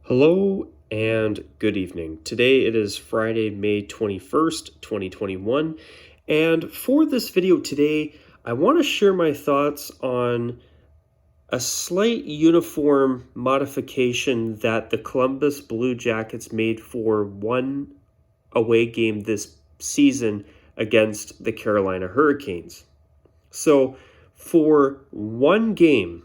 Hello and good evening. Today it is Friday, May 21st, 2021. And for this video today, I want to share my thoughts on a slight uniform modification that the Columbus Blue Jackets made for one away game this season against the Carolina Hurricanes. So, for one game,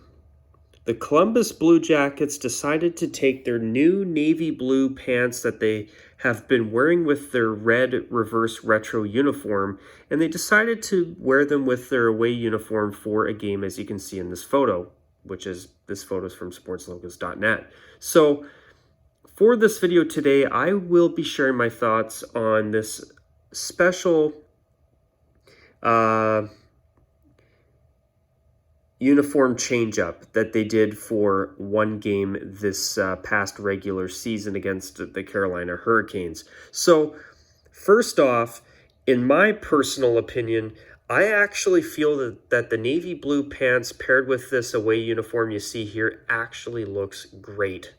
the Columbus Blue Jackets decided to take their new navy blue pants that they have been wearing with their red reverse retro uniform, and they decided to wear them with their away uniform for a game, as you can see in this photo, this photo is from sportslogos.net. So for this video today, I will be sharing my thoughts on this special uniform change-up that they did for one game this past regular season against the Carolina Hurricanes. So first off, in my personal opinion, I actually feel that the navy blue pants paired with this away uniform you see here actually looks great.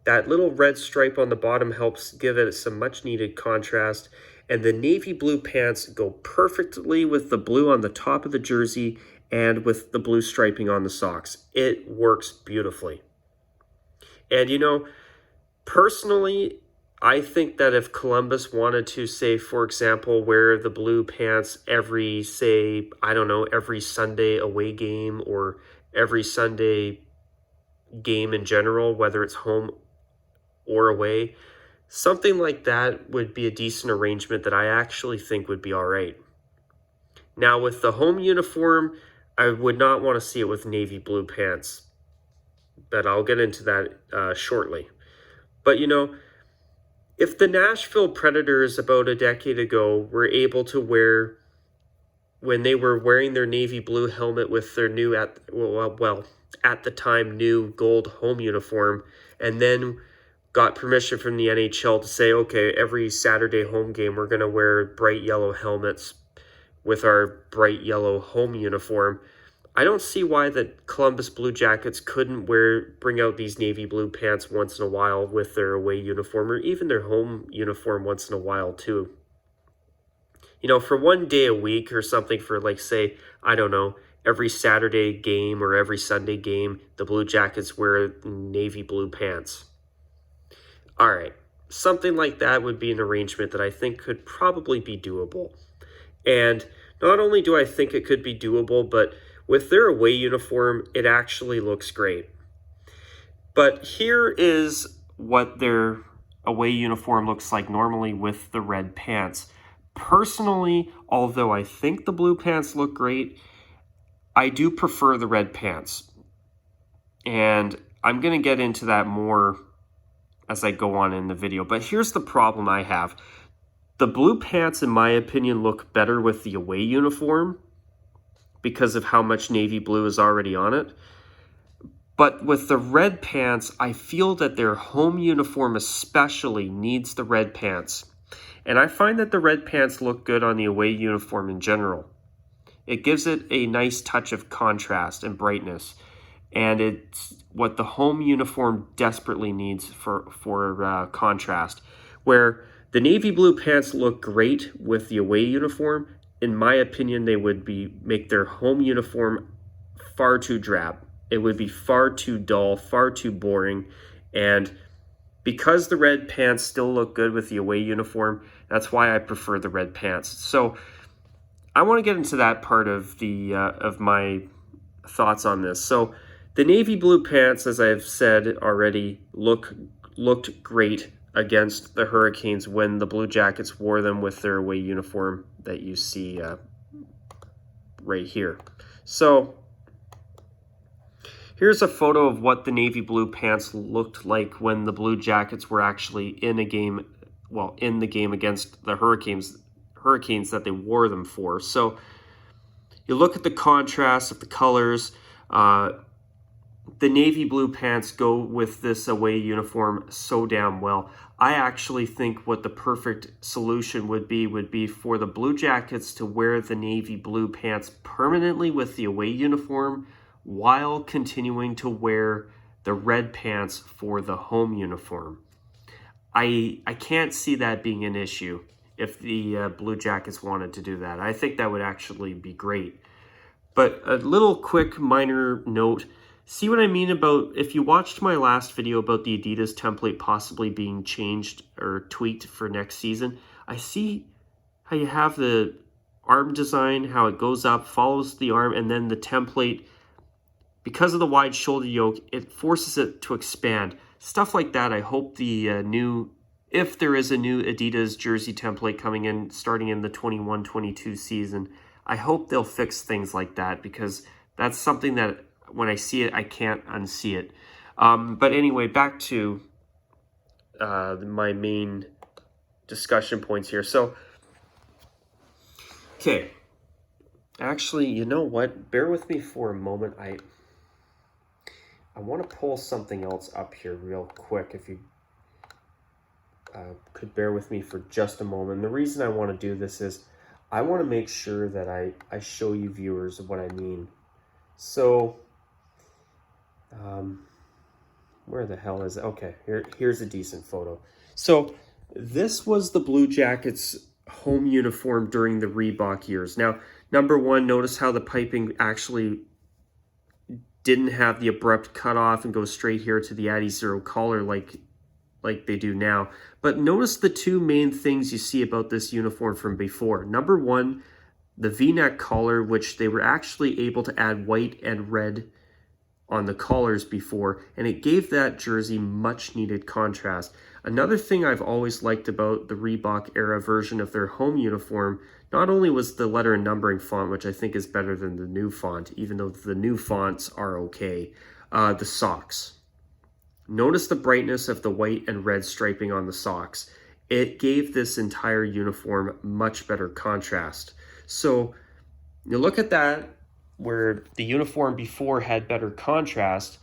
That little red stripe on the bottom helps give it some much needed contrast, and the navy blue pants go perfectly with the blue on the top of the jersey and with the blue striping on the socks. It works beautifully. And personally, I think that if Columbus wanted to, say, for example, wear the blue pants every Sunday away game or every Sunday game in general, whether it's home or away, something like that would be a decent arrangement that I actually think would be all right. Now, with the home uniform, I would not want to see it with navy blue pants, but I'll get into that shortly. But if the Nashville Predators about a decade ago were able to wear, when they were wearing their navy blue helmet with their new, at the time, new gold home uniform, and then got permission from the NHL to say, okay, every Saturday home game, we're going to wear bright yellow helmets with our bright yellow home uniform. I don't see why the Columbus Blue Jackets couldn't bring out these navy blue pants once in a while with their away uniform, or even their home uniform once in a while too. For one day a week or something, for every Saturday game or every Sunday game, the Blue Jackets wear navy blue pants. All right, something like that would be an arrangement that I think could probably be doable. And not only do I think it could be doable, but with their away uniform, it actually looks great. But here is what their away uniform looks like normally with the red pants. Personally, although I think the blue pants look great, I do prefer the red pants. And I'm going to get into that more as I go on in the video. But here's the problem I have. The blue pants, in my opinion, look better with the away uniform because of how much navy blue is already on it. But with the red pants, I feel that their home uniform especially needs the red pants. And I find that the red pants look good on the away uniform in general. It gives it a nice touch of contrast and brightness. And it's what the home uniform desperately needs for contrast. Where the navy blue pants look great with the away uniform, in my opinion, they would make their home uniform far too drab. It would be far too dull, far too boring. And because the red pants still look good with the away uniform, that's why I prefer the red pants. So I want to get into that part of of my thoughts on this. So the navy blue pants, as I've said already, looked great against the Hurricanes when the Blue Jackets wore them with their away uniform that you see right here. So here's a photo of what the navy blue pants looked like when the Blue Jackets were actually in the game against the Hurricanes that they wore them for. So you look at the contrast of the colors. The navy blue pants go with this away uniform so damn well. I actually think what the perfect solution would be for the Blue Jackets to wear the navy blue pants permanently with the away uniform while continuing to wear the red pants for the home uniform. I can't see that being an issue if the Blue Jackets wanted to do that. I think that would actually be great. But a little quick minor note, see what I mean about, if you watched my last video about the Adidas template possibly being changed or tweaked for next season, I see how you have the arm design, how it goes up, follows the arm, and then the template, because of the wide shoulder yoke, it forces it to expand. Stuff like that, I hope the if there is a new Adidas jersey template coming in, starting in the 21-22 season, I hope they'll fix things like that, because that's something that when I see it, I can't unsee it. But anyway, back to my main discussion points here. So, okay. Actually, you know what? Bear with me for a moment. I want to pull something else up here real quick. If you could bear with me for just a moment. The reason I want to do this is I want to make sure that I show you viewers what I mean. So, where the hell is it? Okay, here's a decent photo. So, this was the Blue Jackets home uniform during the Reebok years. Now, number one, notice how the piping actually didn't have the abrupt cutoff and go straight here to the Adizero collar like they do now. But notice the two main things you see about this uniform from before. Number one, the V-neck collar, which they were actually able to add white and red on the collars before, and it gave that jersey much needed contrast. Another thing I've always liked about the Reebok era version of their home uniform, not only was the letter and numbering font, which I think is better than the new font, even though the new fonts are okay, the socks. Notice the brightness of the white and red striping on the socks. It gave this entire uniform much better contrast. So you look at that, where the uniform before had better contrast,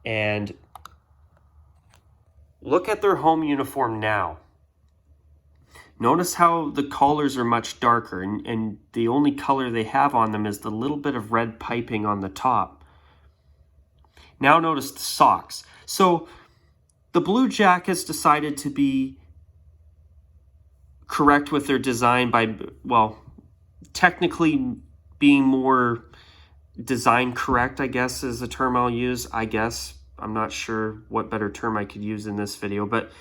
and look at their home uniform now. Notice how the collars are much darker, and the only color they have on them is the little bit of red piping on the top. Now notice the socks. So the Blue Jackets decided to be correct with their design by, well, technically being more design correct, I guess is a term I'll use. I guess. I'm not sure what better term I could use in this video, but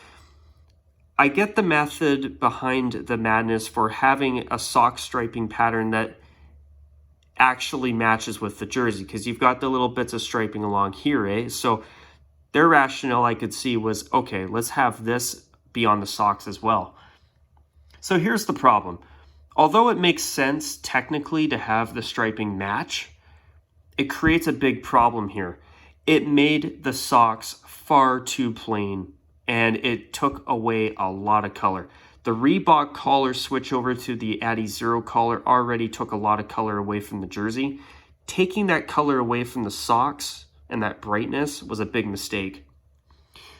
I get the method behind the madness for having a sock striping pattern that actually matches with the jersey, because you've got the little bits of striping along here, eh? So their rationale I could see was, okay, let's have this be on the socks as well. So here's the problem. Although it makes sense technically to have the striping match, it creates a big problem here. It made the socks far too plain, and it took away a lot of color. The Reebok collar switch over to the Adizero collar already took a lot of color away from the jersey. Taking that color away from the socks and that brightness was a big mistake.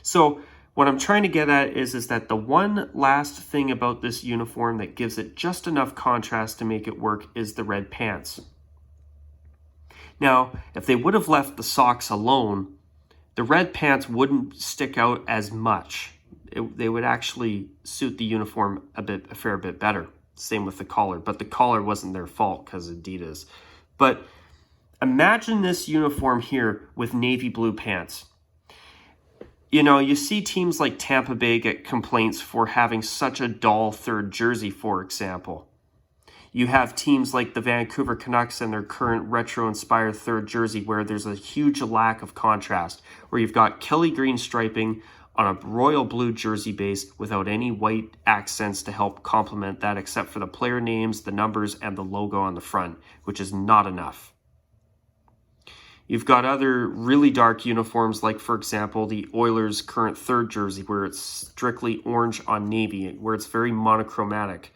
So what I'm trying to get at is that the one last thing about this uniform that gives it just enough contrast to make it work is the red pants. Now, if they would have left the socks alone, the red pants wouldn't stick out as much. They would actually suit the uniform a fair bit better. Same with the collar, but the collar wasn't their fault because Adidas. But imagine this uniform here with navy blue pants. You know, you see teams like Tampa Bay get complaints for having such a dull third jersey, for example. You have teams like the Vancouver Canucks and their current retro-inspired third jersey where there's a huge lack of contrast, where you've got Kelly green striping on a royal blue jersey base without any white accents to help complement that, except for the player names, the numbers, and the logo on the front, which is not enough. You've got other really dark uniforms like, for example, the Oilers' current third jersey where it's strictly orange on navy, where it's very monochromatic.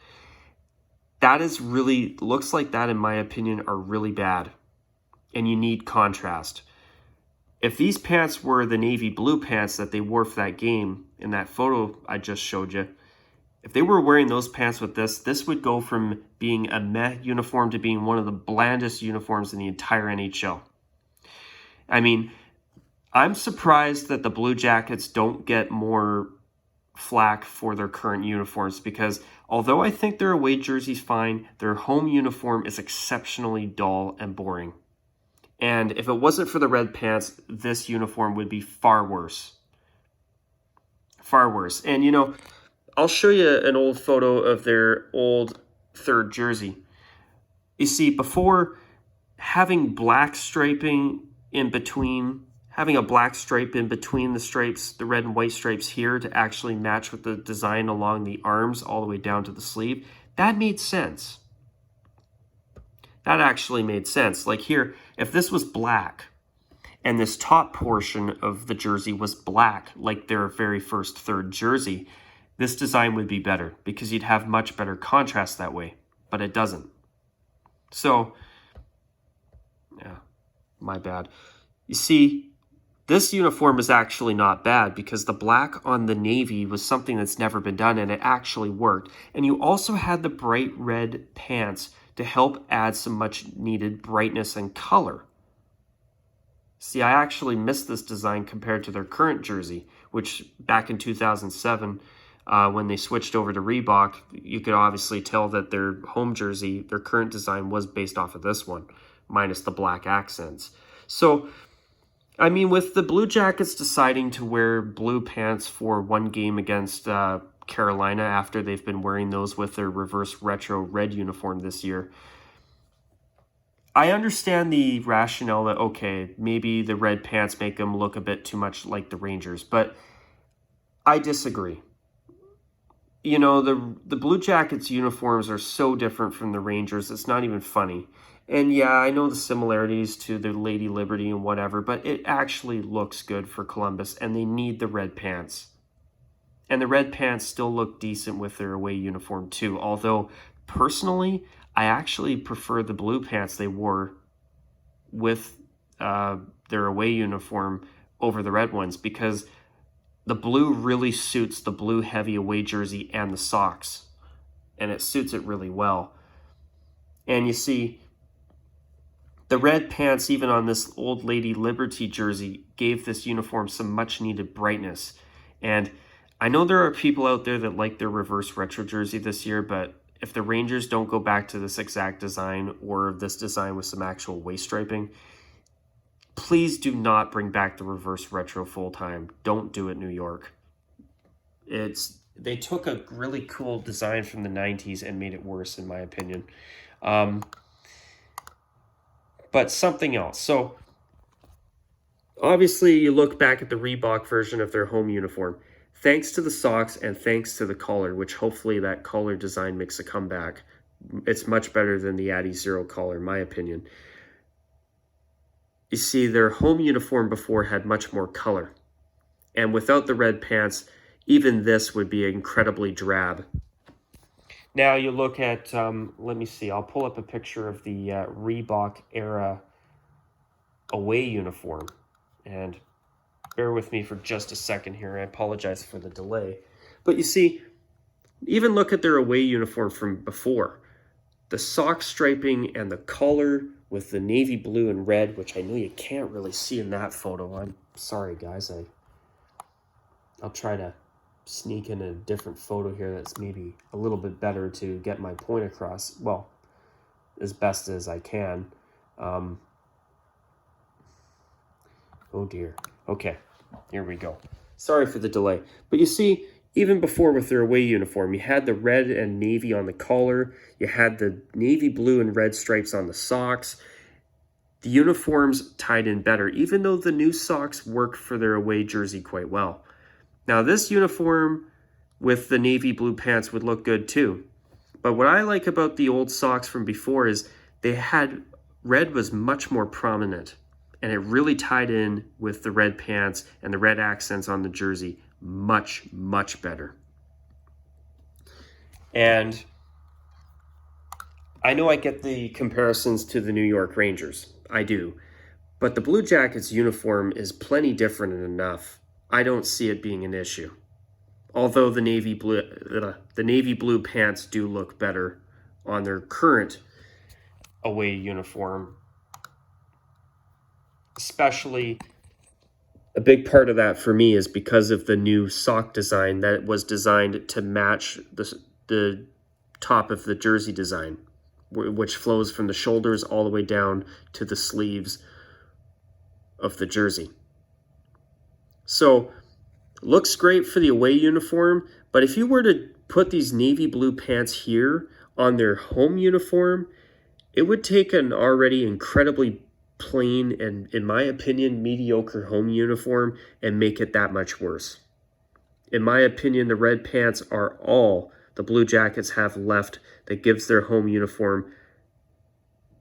That is really, looks like that in my opinion are really bad, and you need contrast. If these pants were the navy blue pants that they wore for that game in that photo I just showed you, if they were wearing those pants with this would go from being a meh uniform to being one of the blandest uniforms in the entire NHL. I mean, I'm surprised that the Blue Jackets don't get more flack for their current uniforms, because although I think their away jersey's fine, their home uniform is exceptionally dull and boring. And if it wasn't for the red pants, this uniform would be far worse. Far worse. And, you know, I'll show you an old photo of their old third jersey. You see, before, having black striping in between, having a black stripe in between the stripes, the red and white stripes here, to actually match with the design along the arms all the way down to the sleeve, that made sense. That actually made sense. Like here, if this was black and this top portion of the jersey was black, like their very first third jersey, this design would be better because you'd have much better contrast that way, but it doesn't. So, yeah, my bad. You see, this uniform is actually not bad because the black on the navy was something that's never been done, and it actually worked. And you also had the bright red pants to help add some much needed brightness and color. See, I actually missed this design compared to their current jersey, which back in 2007, when they switched over to Reebok, you could obviously tell that their home jersey, their current design, was based off of this one, minus the black accents. So, I mean, with the Blue Jackets deciding to wear blue pants for one game against Carolina after they've been wearing those with their reverse retro red uniform this year, I understand the rationale that, okay, maybe the red pants make them look a bit too much like the Rangers, but I disagree. You know, the Blue Jackets uniforms are so different from the Rangers, it's not even funny. And yeah, I know the similarities to the Lady Liberty and whatever, but it actually looks good for Columbus, and they need the red pants. And the red pants still look decent with their away uniform too, although personally, I actually prefer the blue pants they wore with their away uniform over the red ones, because the blue really suits the blue heavy away jersey and the socks, and it suits it really well. And you see, the red pants, even on this old Lady Liberty jersey, gave this uniform some much needed brightness. And I know there are people out there that like their reverse retro jersey this year, but if the Rangers don't go back to this exact design, or this design with some actual waist striping, please do not bring back the reverse retro full time. Don't do it, New York. They took a really cool design from the 90s and made it worse, in my opinion. But something else. So, obviously, you look back at the Reebok version of their home uniform. Thanks to the socks and thanks to the collar, which hopefully that collar design makes a comeback. It's much better than the Adizero collar, in my opinion. You see, their home uniform before had much more color. And without the red pants, even this would be incredibly drab. Now you look at, let me see, I'll pull up a picture of the Reebok era away uniform. And bear with me for just a second here. I apologize for the delay. But you see, even look at their away uniform from before. The sock striping and the collar with the navy blue and red, which I know you can't really see in that photo. I'm sorry, guys. I'll try to sneak in a different photo here that's maybe a little bit better to get my point across. Well, as best as I can. Oh dear. Okay, here we go. Sorry for the delay. But you see, even before with their away uniform, you had the red and navy on the collar. You had the navy blue and red stripes on the socks. The uniforms tied in better, even though the new socks work for their away jersey quite well. Now, this uniform with the navy blue pants would look good too. But what I like about the old socks from before is red was much more prominent. And it really tied in with the red pants and the red accents on the jersey much, much better. And I know I get the comparisons to the New York Rangers. I do. But the Blue Jackets uniform is plenty different enough. I don't see it being an issue. Although the navy blue pants do look better on their current away uniform, especially A big part of that for me is because of the new sock design that was designed to match the top of the jersey design, which flows from the shoulders all the way down to the sleeves of the jersey. So, looks great for the away uniform, but if you were to put these navy blue pants here on their home uniform, it would take an already incredibly plain and, in my opinion, mediocre home uniform and make it that much worse. In my opinion, the red pants are all the Blue Jackets have left that gives their home uniform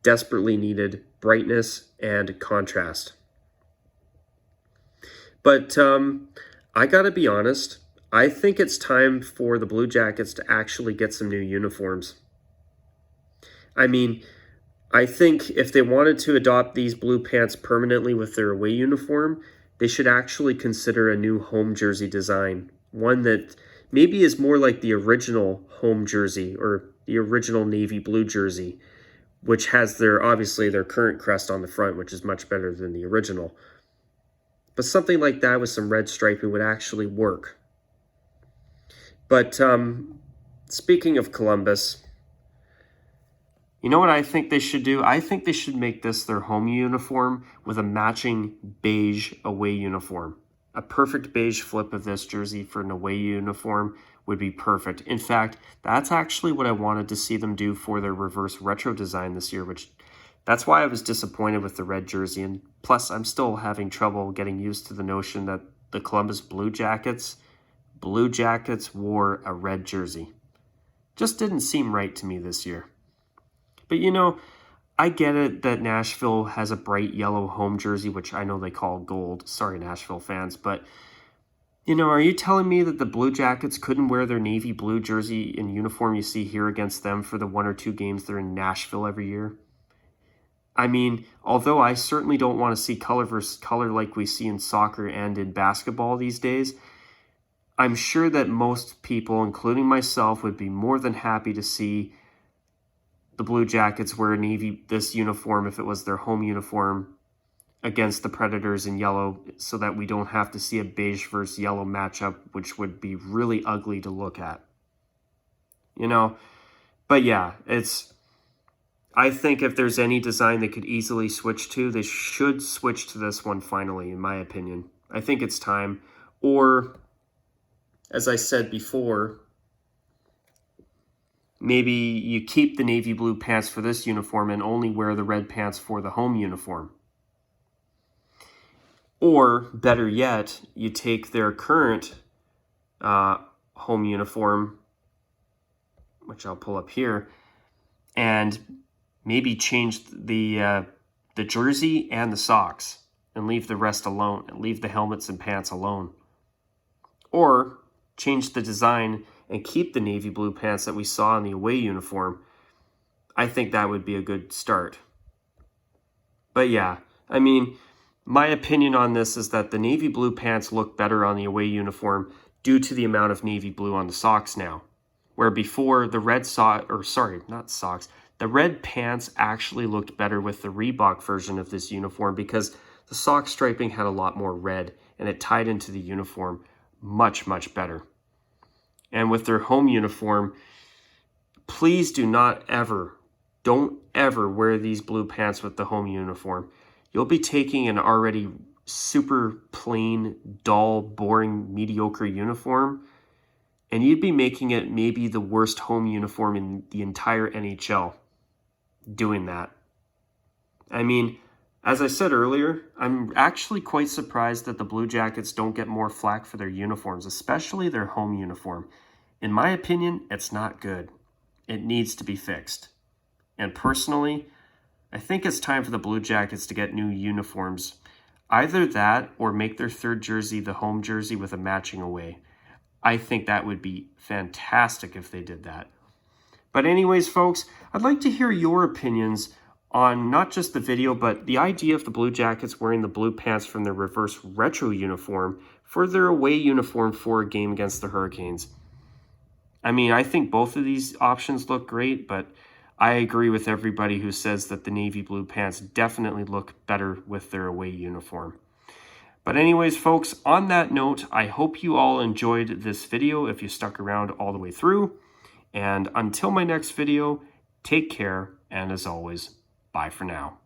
desperately needed brightness and contrast. But I gotta be honest, I think it's time for the Blue Jackets to actually get some new uniforms. I mean, I think if they wanted to adopt these blue pants permanently with their away uniform, they should actually consider a new home jersey design. One that maybe is more like the original home jersey or the original navy blue jersey, which has obviously their current crest on the front, which is much better than the original. But something like that with some red striping would actually work. But speaking of Columbus, you know what I think they should do? I think they should make this their home uniform with a matching beige away uniform. A perfect beige flip of this jersey for an away uniform would be perfect. In fact, that's actually what I wanted to see them do for their reverse retro design this year, that's why I was disappointed with the red jersey. And plus, I'm still having trouble getting used to the notion that the Columbus Blue Jackets wore a red jersey. Just didn't seem right to me this year. But you know, I get it that Nashville has a bright yellow home jersey, which I know they call gold. Sorry, Nashville fans. But, you know, are you telling me that the Blue Jackets couldn't wear their navy blue jersey and uniform you see here against them for the 1 or 2 games they're in Nashville every year? I mean, although I certainly don't want to see color versus color like we see in soccer and in basketball these days, I'm sure that most people, including myself, would be more than happy to see the Blue Jackets wear this uniform if it was their home uniform against the Predators in yellow, so that we don't have to see a beige versus yellow matchup, which would be really ugly to look at. You know, but yeah, I think if there's any design they could easily switch to, they should switch to this one finally, in my opinion. I think it's time. Or, as I said before, maybe you keep the navy blue pants for this uniform and only wear the red pants for the home uniform. Or, better yet, you take their current home uniform, which I'll pull up here, and maybe change the jersey and the socks and leave the rest alone, and leave the helmets and pants alone. Or change the design and keep the navy blue pants that we saw in the away uniform. I think that would be a good start. But yeah, I mean, my opinion on this is that the navy blue pants look better on the away uniform due to the amount of navy blue on the socks now. Where before the the red pants actually looked better with the Reebok version of this uniform because the sock striping had a lot more red and it tied into the uniform much, much better. And with their home uniform, please don't ever wear these blue pants with the home uniform. You'll be taking an already super plain, dull, boring, mediocre uniform, and you'd be making it maybe the worst home uniform in the entire NHL doing that. I mean, as I said earlier, I'm actually quite surprised that the Blue Jackets don't get more flack for their uniforms, especially their home uniform. In my opinion, it's not good. It needs to be fixed. And personally, I think it's time for the Blue Jackets to get new uniforms. Either that or make their third jersey the home jersey with a matching away. I think that would be fantastic if they did that. But anyways, folks, I'd like to hear your opinions on not just the video, but the idea of the Blue Jackets wearing the blue pants from their reverse retro uniform for their away uniform for a game against the Hurricanes. I mean, I think both of these options look great, but I agree with everybody who says that the navy blue pants definitely look better with their away uniform. But anyways, folks, on that note, I hope you all enjoyed this video if you stuck around all the way through. And until my next video, take care, and as always, bye for now.